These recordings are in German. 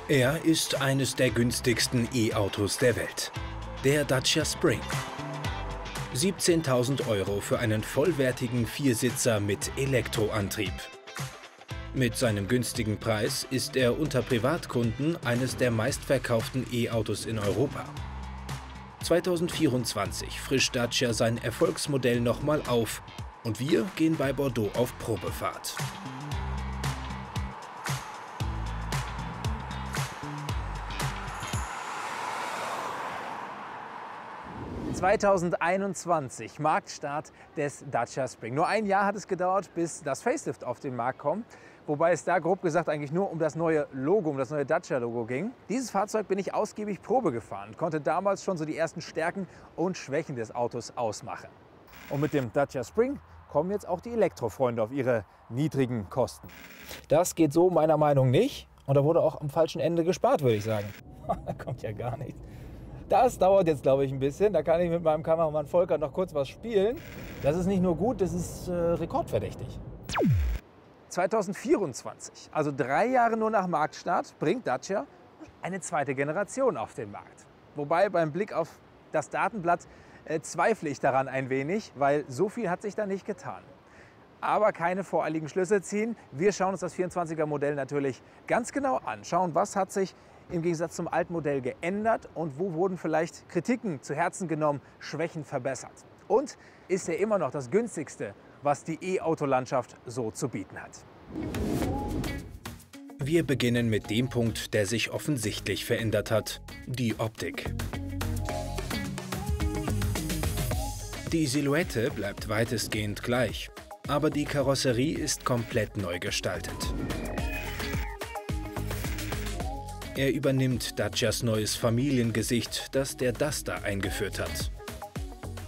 Er ist eines der günstigsten E-Autos der Welt. Der Dacia Spring. 17.000 € für einen vollwertigen Viersitzer mit Elektroantrieb. Mit seinem günstigen Preis ist er unter Privatkunden eines der meistverkauften E-Autos in Europa. 2024 frischt Dacia sein Erfolgsmodell nochmal auf und wir gehen bei Bordeaux auf Probefahrt. ...2021, Marktstart des Dacia Spring. Nur ein Jahr hat es gedauert, bis das Facelift auf den Markt kommt. Wobei es da grob gesagt eigentlich nur um das neue Logo, um das neue Dacia-Logo ging. Dieses Fahrzeug bin ich ausgiebig Probe gefahren, konnte damals schon so die ersten Stärken und Schwächen des Autos ausmachen. Und mit dem Dacia Spring kommen jetzt auch die Elektrofreunde auf ihre niedrigen Kosten. Das geht so meiner Meinung nach nicht. Und da wurde auch am falschen Ende gespart, würde ich sagen. Da kommt ja gar nichts. Das dauert jetzt, glaube ich, ein bisschen. Da kann ich mit meinem Kameramann Volker noch kurz was spielen. Das ist nicht nur gut, das ist rekordverdächtig. 2024, also 3 Jahre nur nach Marktstart, bringt Dacia eine zweite Generation auf den Markt. Wobei beim Blick auf das Datenblatt zweifle ich daran ein wenig, weil so viel hat sich da nicht getan. Aber keine voreiligen Schlüsse ziehen. Wir schauen uns das 24er Modell natürlich ganz genau an. Schauen, was hat sich im Gegensatz zum alten Modell geändert und wo wurden vielleicht Kritiken zu Herzen genommen, Schwächen verbessert. Und ist er immer noch das günstigste, was die E-Auto-Landschaft so zu bieten hat. Wir beginnen mit dem Punkt, der sich offensichtlich verändert hat: die Optik. Die Silhouette bleibt weitestgehend gleich, aber die Karosserie ist komplett neu gestaltet. Er übernimmt Dacias neues Familiengesicht, das der Duster eingeführt hat.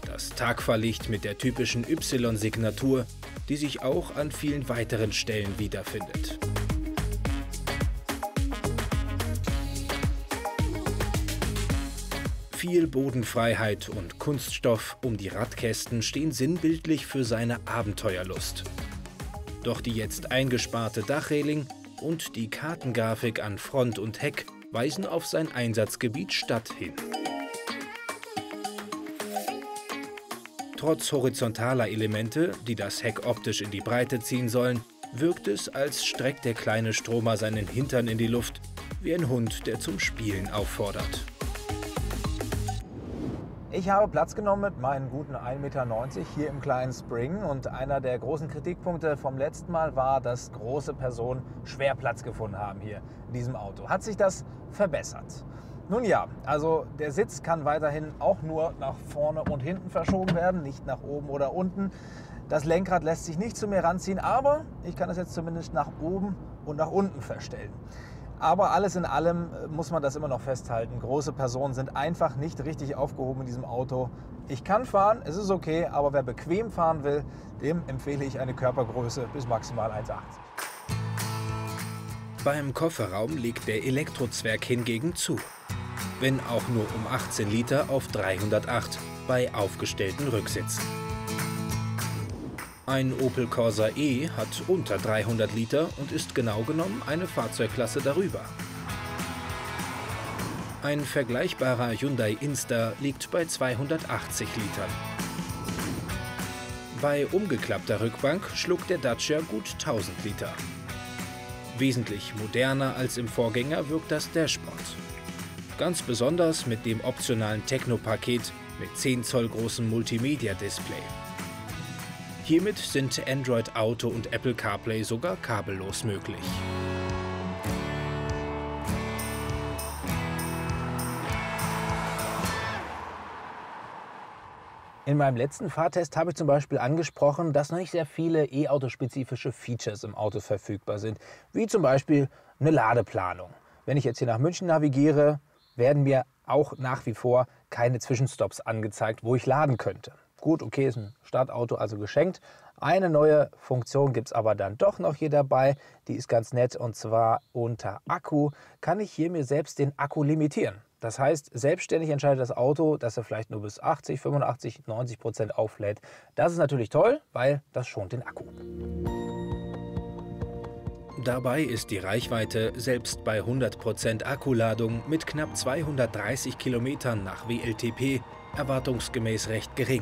Das Tagfahrlicht mit der typischen Y-Signatur, die sich auch an vielen weiteren Stellen wiederfindet. Viel Bodenfreiheit und Kunststoff um die Radkästen stehen sinnbildlich für seine Abenteuerlust. Doch die jetzt eingesparte Dachreling und die Kartengrafik an Front und Heck weisen auf sein Einsatzgebiet Stadt hin. Trotz horizontaler Elemente, die das Heck optisch in die Breite ziehen sollen, wirkt es, als streckt der kleine Stromer seinen Hintern in die Luft, wie ein Hund, der zum Spielen auffordert. Ich habe Platz genommen mit meinen guten 1,90 Meter hier im kleinen Spring. Und einer der großen Kritikpunkte vom letzten Mal war, dass große Personen schwer Platz gefunden haben hier in diesem Auto. Hat sich das verbessert? Nun ja, also der Sitz kann weiterhin auch nur nach vorne und hinten verschoben werden, nicht nach oben oder unten. Das Lenkrad lässt sich nicht zu mir ranziehen, aber ich kann es jetzt zumindest nach oben und nach unten verstellen. Aber alles in allem muss man das immer noch festhalten. Große Personen sind einfach nicht richtig aufgehoben in diesem Auto. Ich kann fahren, es ist okay, aber wer bequem fahren will, dem empfehle ich eine Körpergröße bis maximal 1,80. Beim Kofferraum legt der Elektrozwerg hingegen zu. Wenn auch nur um 18 Liter auf 308 bei aufgestellten Rücksitzen. Ein Opel Corsa E hat unter 300 Liter und ist genau genommen eine Fahrzeugklasse darüber. Ein vergleichbarer Hyundai Insta liegt bei 280 Litern. Bei umgeklappter Rückbank schluckt der Dacia gut 1000 Liter. Wesentlich moderner als im Vorgänger wirkt das Dashboard. Ganz besonders mit dem optionalen Techno-Paket mit 10 Zoll großem Multimedia-Display. Hiermit sind Android Auto und Apple CarPlay sogar kabellos möglich. In meinem letzten Fahrtest habe ich zum Beispiel angesprochen, dass noch nicht sehr viele E-Auto-spezifische Features im Auto verfügbar sind, wie zum Beispiel eine Ladeplanung. Wenn ich jetzt hier nach München navigiere, werden mir auch nach wie vor keine Zwischenstopps angezeigt, wo ich laden könnte. Gut, okay, ist ein Startauto, also geschenkt. Eine neue Funktion gibt es aber dann doch noch hier dabei. Die ist ganz nett, und zwar unter Akku kann ich hier mir selbst den Akku limitieren. Das heißt, selbstständig entscheidet das Auto, dass er vielleicht nur bis 80, 85, 90% auflädt. Das ist natürlich toll, weil das schont den Akku. Dabei ist die Reichweite selbst bei 100% Akkuladung mit knapp 230 Kilometern nach WLTP erwartungsgemäß recht gering.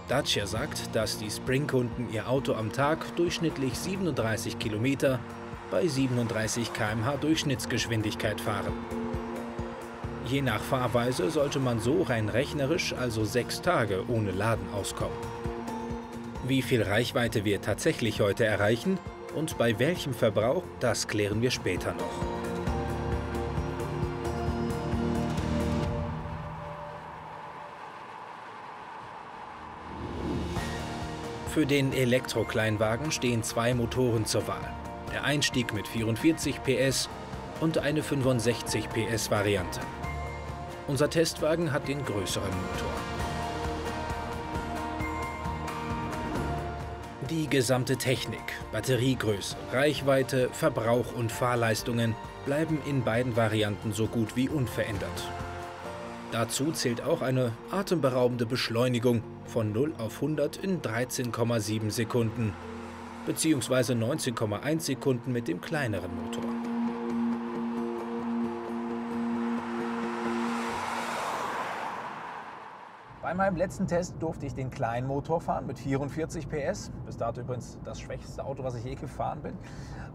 Dacia sagt, dass die Spring-Kunden ihr Auto am Tag durchschnittlich 37 Kilometer bei 37 km/h Durchschnittsgeschwindigkeit fahren. Je nach Fahrweise sollte man so rein rechnerisch also 6 Tage ohne Laden auskommen. Wie viel Reichweite wir tatsächlich heute erreichen und bei welchem Verbrauch, das klären wir später noch. Für den Elektro-Kleinwagen stehen 2 Motoren zur Wahl. Der Einstieg mit 44 PS und eine 65 PS Variante. Unser Testwagen hat den größeren Motor. Die gesamte Technik, Batteriegröße, Reichweite, Verbrauch und Fahrleistungen bleiben in beiden Varianten so gut wie unverändert. Dazu zählt auch eine atemberaubende Beschleunigung von 0 auf 100 in 13,7 Sekunden bzw. 19,1 Sekunden mit dem kleineren Motor. Bei meinem letzten Test durfte ich den kleinen Motor fahren mit 44 PS. Bis dato übrigens das schwächste Auto, was ich je gefahren bin.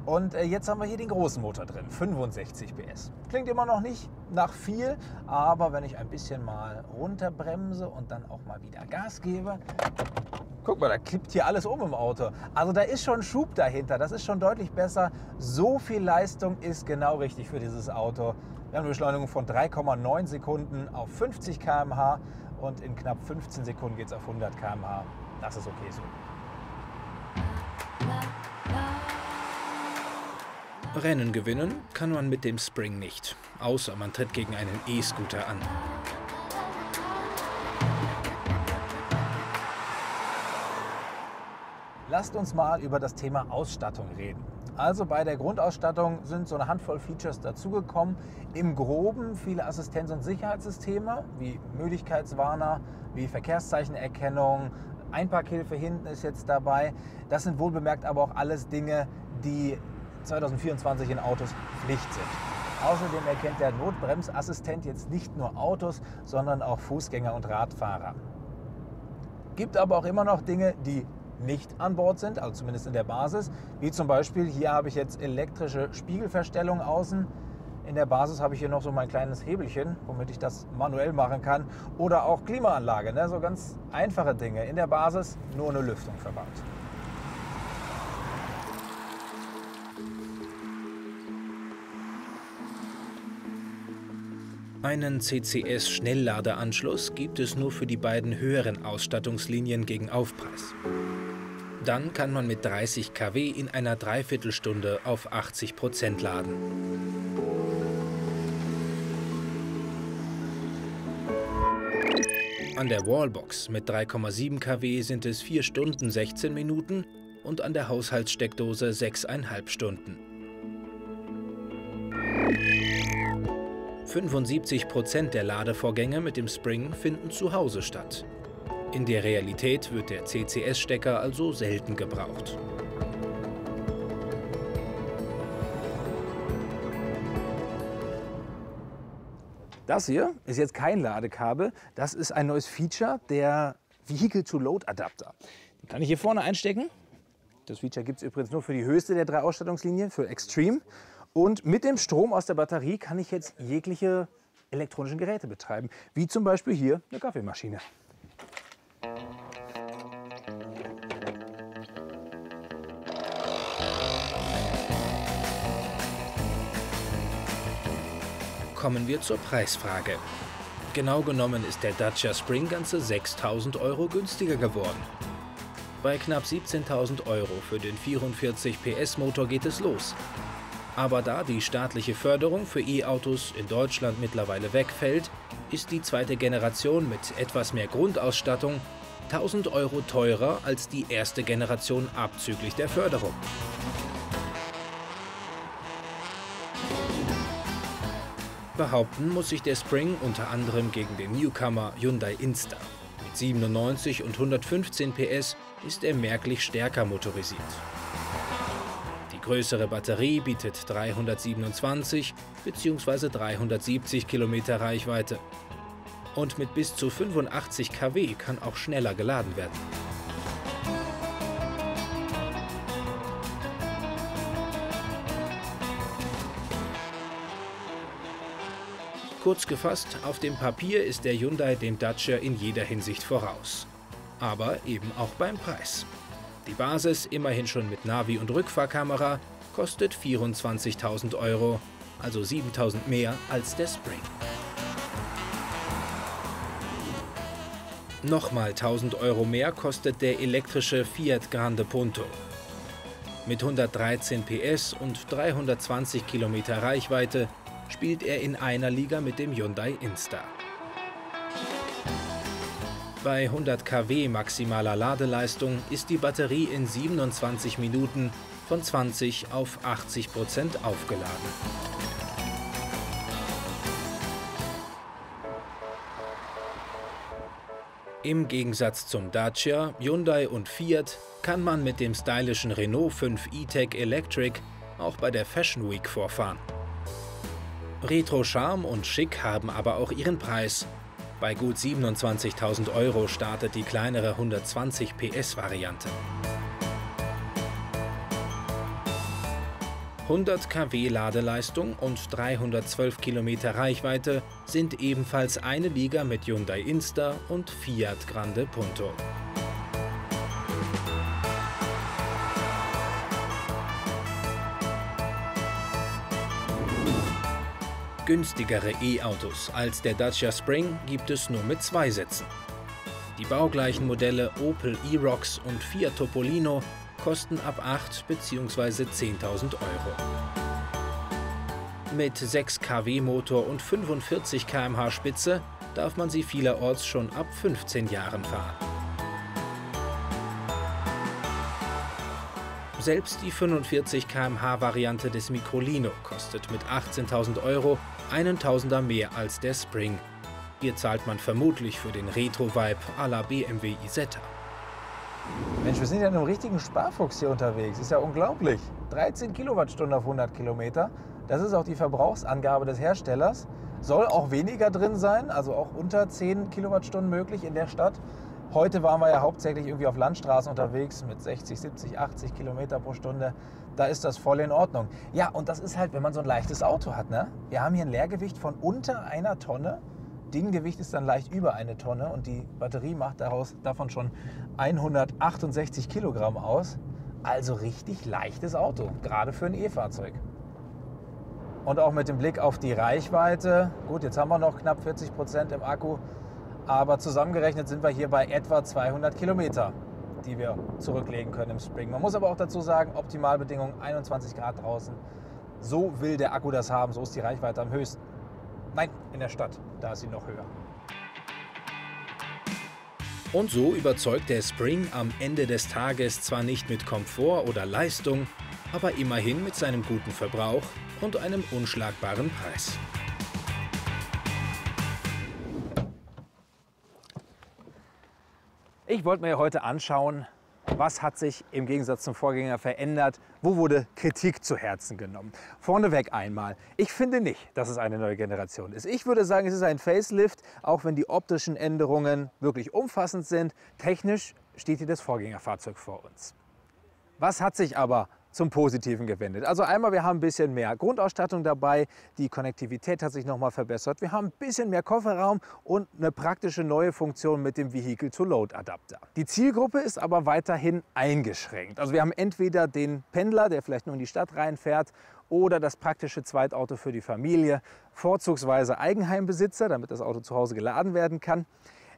Und jetzt haben wir hier den großen Motor drin, 65 PS. Klingt immer noch nicht nach viel, aber wenn ich ein bisschen mal runterbremse und dann auch mal wieder Gas gebe, guck mal, da kippt hier alles um im Auto. Also da ist schon Schub dahinter, das ist schon deutlich besser. So viel Leistung ist genau richtig für dieses Auto. Wir haben eine Beschleunigung von 3,9 Sekunden auf 50 km/h und in knapp 15 Sekunden geht es auf 100 km/h. Das ist okay so. Rennen gewinnen kann man mit dem Spring nicht, außer man tritt gegen einen E-Scooter an. Lasst uns mal über das Thema Ausstattung reden. Also bei der Grundausstattung sind so eine Handvoll Features dazugekommen. Im Groben viele Assistenz- und Sicherheitssysteme wie Müdigkeitswarner, wie Verkehrszeichenerkennung, Einparkhilfe hinten ist jetzt dabei. Das sind wohlbemerkt aber auch alles Dinge, die 2024 in Autos Pflicht sind. Außerdem erkennt der Notbremsassistent jetzt nicht nur Autos, sondern auch Fußgänger und Radfahrer. Gibt aber auch immer noch Dinge, die nicht an Bord sind, also zumindest in der Basis, wie zum Beispiel, hier habe ich jetzt elektrische Spiegelverstellung außen. In der Basis habe ich hier noch so mein kleines Hebelchen, womit ich das manuell machen kann. Oder auch Klimaanlage, ne? So ganz einfache Dinge. In der Basis nur eine Lüftung verbaut. Einen CCS-Schnellladeanschluss gibt es nur für die beiden höheren Ausstattungslinien gegen Aufpreis. Dann kann man mit 30 kW in einer Dreiviertelstunde auf 80% laden. An der Wallbox mit 3,7 kW sind es 4 Stunden 16 Minuten und an der Haushaltssteckdose 6,5 Stunden. 75% der Ladevorgänge mit dem Spring finden zu Hause statt. In der Realität wird der CCS-Stecker also selten gebraucht. Das hier ist jetzt kein Ladekabel, das ist ein neues Feature, der Vehicle-to-Load-Adapter. Den kann ich hier vorne einstecken. Das Feature gibt es übrigens nur für die höchste der 3 Ausstattungslinien, für Extreme. Und mit dem Strom aus der Batterie kann ich jetzt jegliche elektronischen Geräte betreiben, wie zum Beispiel hier eine Kaffeemaschine. Kommen wir zur Preisfrage. Genau genommen ist der Dacia Spring ganze 6.000 € günstiger geworden. Bei knapp 17.000 € für den 44 PS Motor geht es los. Aber da die staatliche Förderung für E-Autos in Deutschland mittlerweile wegfällt, ist die zweite Generation mit etwas mehr Grundausstattung 1.000 € teurer als die erste Generation abzüglich der Förderung. Behaupten muss sich der Spring unter anderem gegen den Newcomer Hyundai Inster. Mit 97 und 115 PS ist er merklich stärker motorisiert. Die größere Batterie bietet 327 bzw. 370 Kilometer Reichweite. Und mit bis zu 85 kW kann auch schneller geladen werden. Kurz gefasst, auf dem Papier ist der Hyundai dem Dacia in jeder Hinsicht voraus. Aber eben auch beim Preis. Die Basis, immerhin schon mit Navi und Rückfahrkamera, kostet 24.000 €, also 7.000 mehr als der Spring. Nochmal 1.000 € mehr kostet der elektrische Fiat Grande Punto. Mit 113 PS und 320 Kilometer Reichweite spielt er in einer Liga mit dem Hyundai Insta. Bei 100 kW maximaler Ladeleistung ist die Batterie in 27 Minuten von 20 auf 80% aufgeladen. Im Gegensatz zum Dacia, Hyundai und Fiat kann man mit dem stylischen Renault 5 E-Tech Electric auch bei der Fashion Week vorfahren. Retro-Charme und Schick haben aber auch ihren Preis. Bei gut 27.000 € startet die kleinere 120 PS-Variante. 100 kW Ladeleistung und 312 Kilometer Reichweite sind ebenfalls eine Liga mit Hyundai Insta und Fiat Grande Punto. Günstigere E-Autos als der Dacia Spring gibt es nur mit 2 Sitzen. Die baugleichen Modelle Opel E-Rox und Fiat Topolino kosten ab 8 bzw. 10.000 €. Mit 6 kW Motor und 45 km/h Spitze darf man sie vielerorts schon ab 15 Jahren fahren. Selbst die 45 km/h Variante des Microlino kostet mit 18.000 € einen Tausender mehr als der Spring. Hier zahlt man vermutlich für den Retro-Vibe à la BMW Isetta. Mensch, wir sind ja in einem richtigen Sparfuchs hier unterwegs. Ist ja unglaublich. 13 Kilowattstunden auf 100 Kilometer. Das ist auch die Verbrauchsangabe des Herstellers. Soll auch weniger drin sein, also auch unter 10 Kilowattstunden möglich in der Stadt. Heute waren wir ja hauptsächlich irgendwie auf Landstraßen unterwegs mit 60, 70, 80 Kilometer pro Stunde. Da ist das voll in Ordnung. Ja, und das ist halt, wenn man so ein leichtes Auto hat, ne? Wir haben hier ein Leergewicht von unter 1 Tonne. Dinggewicht ist dann leicht über 1 Tonne und die Batterie macht davon schon 168 Kilogramm aus. Also richtig leichtes Auto, gerade für ein E-Fahrzeug. Und auch mit dem Blick auf die Reichweite. Gut, jetzt haben wir noch knapp 40% im Akku. Aber zusammengerechnet sind wir hier bei etwa 200 Kilometer, die wir zurücklegen können im Spring. Man muss aber auch dazu sagen, Optimalbedingungen 21 Grad draußen. So will der Akku das haben, so ist die Reichweite am höchsten. Nein, in der Stadt, da ist sie noch höher. Und so überzeugt der Spring am Ende des Tages zwar nicht mit Komfort oder Leistung, aber immerhin mit seinem guten Verbrauch und einem unschlagbaren Preis. Ich wollte mir heute anschauen, was hat sich im Gegensatz zum Vorgänger verändert, wo wurde Kritik zu Herzen genommen. Vorneweg einmal, ich finde nicht, dass es eine neue Generation ist. Ich würde sagen, es ist ein Facelift, auch wenn die optischen Änderungen wirklich umfassend sind. Technisch steht hier das Vorgängerfahrzeug vor uns. Was hat sich aber zum Positiven gewendet? Also einmal, wir haben ein bisschen mehr Grundausstattung dabei, die Konnektivität hat sich nochmal verbessert, wir haben ein bisschen mehr Kofferraum und eine praktische neue Funktion mit dem Vehicle-to-Load-Adapter. Die Zielgruppe ist aber weiterhin eingeschränkt. Also wir haben entweder den Pendler, der vielleicht nur in die Stadt reinfährt, oder das praktische Zweitauto für die Familie, vorzugsweise Eigenheimbesitzer, damit das Auto zu Hause geladen werden kann.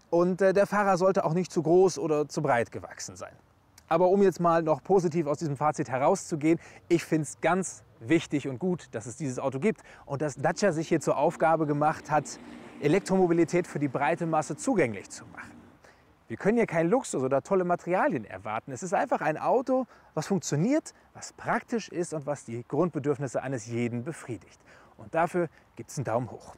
Und der Fahrer sollte auch nicht zu groß oder zu breit gewachsen sein. Aber um jetzt mal noch positiv aus diesem Fazit herauszugehen, ich finde es ganz wichtig und gut, dass es dieses Auto gibt und dass Dacia sich hier zur Aufgabe gemacht hat, Elektromobilität für die breite Masse zugänglich zu machen. Wir können hier keinen Luxus oder tolle Materialien erwarten. Es ist einfach ein Auto, was funktioniert, was praktisch ist und was die Grundbedürfnisse eines jeden befriedigt. Und dafür gibt es einen Daumen hoch.